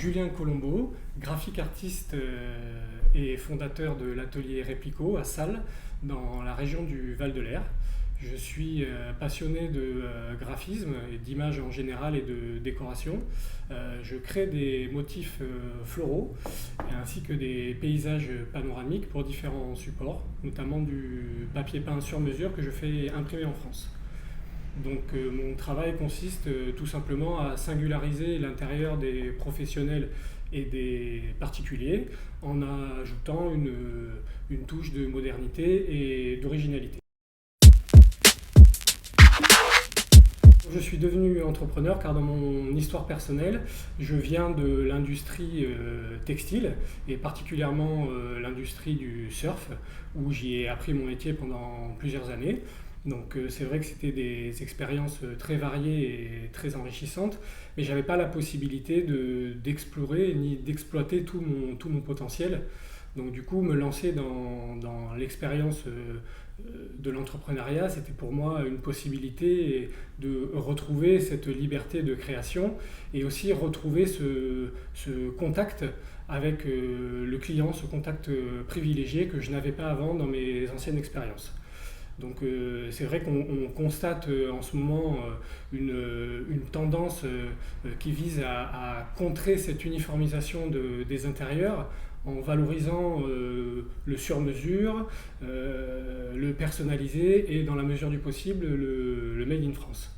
Julien Colombo, graphique artiste et fondateur de l'atelier Replico à Salles, dans la région du Val-de-Leyre. Je suis passionné de graphisme et d'images en général et de décoration. Je crée des motifs floraux ainsi que des paysages panoramiques pour différents supports, notamment du papier peint sur mesure que je fais imprimer en France. Donc mon travail consiste tout simplement à singulariser l'intérieur des professionnels et des particuliers en ajoutant une touche de modernité et d'originalité. Je suis devenu entrepreneur car dans mon histoire personnelle, je viens de l'industrie textile et particulièrement l'industrie du surf où j'y ai appris mon métier pendant plusieurs années. Donc c'est vrai que c'était des expériences très variées et très enrichissantes, mais je n'avais pas la possibilité d'explorer ni d'exploiter tout mon potentiel. Donc du coup, me lancer dans l'expérience de l'entrepreneuriat, c'était pour moi une possibilité de retrouver cette liberté de création et aussi retrouver ce contact avec le client, ce contact privilégié que je n'avais pas avant dans mes anciennes expériences. Donc c'est vrai qu'on constate en ce moment une tendance qui vise à contrer cette uniformisation des intérieurs en valorisant le sur-mesure, le personnalisé et dans la mesure du possible le Made in France.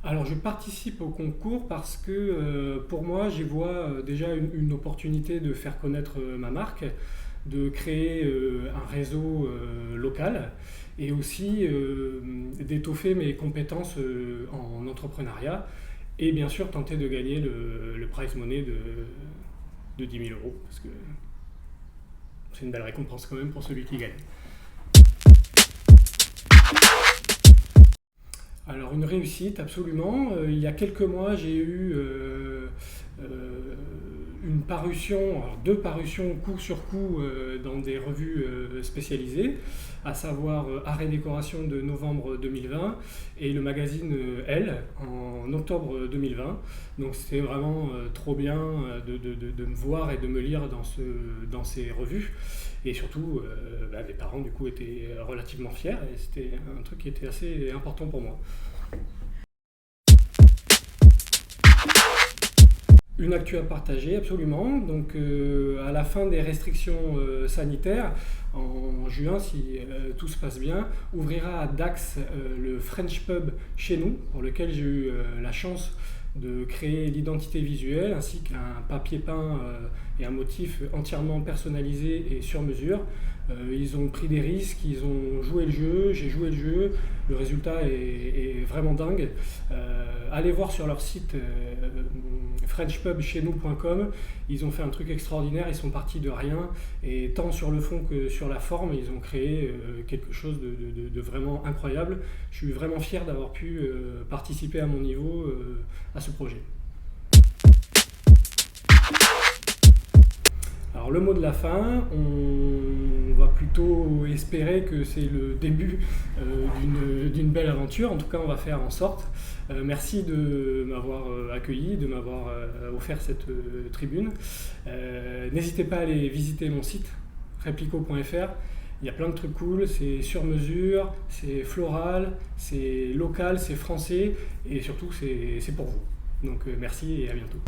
Alors je participe au concours parce que pour moi j'y vois déjà une opportunité de faire connaître ma marque, de créer un réseau local et aussi d'étoffer mes compétences en entrepreneuriat et bien sûr tenter de gagner le prize money de 10 000 € parce que c'est une belle récompense quand même pour celui qui gagne. Alors une réussite absolument. Il y a quelques mois j'ai eu une parution, deux parutions coup sur coup dans des revues spécialisées, à savoir Art et Décoration de novembre 2020 et le magazine Elle en octobre 2020. Donc c'était vraiment trop bien de me voir et de me lire dans ces revues. Et surtout, mes parents du coup étaient relativement fiers et c'était un truc qui était assez important pour moi. Une actu à partager, absolument. Donc, à la fin des restrictions sanitaires, en juin, si tout se passe bien, ouvrira à Dax le French Pub chez nous, pour lequel j'ai eu la chance de créer l'identité visuelle ainsi qu'un papier peint et un motif entièrement personnalisé et sur mesure. Ils ont pris des risques, ils ont joué le jeu, j'ai joué le jeu, le résultat est vraiment dingue. Allez voir sur leur site frenchpubcheznous.com, ils ont fait un truc extraordinaire, ils sont partis de rien et tant sur le fond que sur la forme, ils ont créé quelque chose de vraiment incroyable. Je suis vraiment fier d'avoir pu participer à mon niveau à ce projet. Alors le mot de la fin, on va plutôt espérer que c'est le début d'une belle aventure, en tout cas on va faire en sorte. Merci de m'avoir accueilli, de m'avoir offert cette tribune. N'hésitez pas à aller visiter mon site replico.fr. Il y a plein de trucs cool, c'est sur mesure, c'est floral, c'est local, c'est français et surtout c'est pour vous. Donc merci et à bientôt.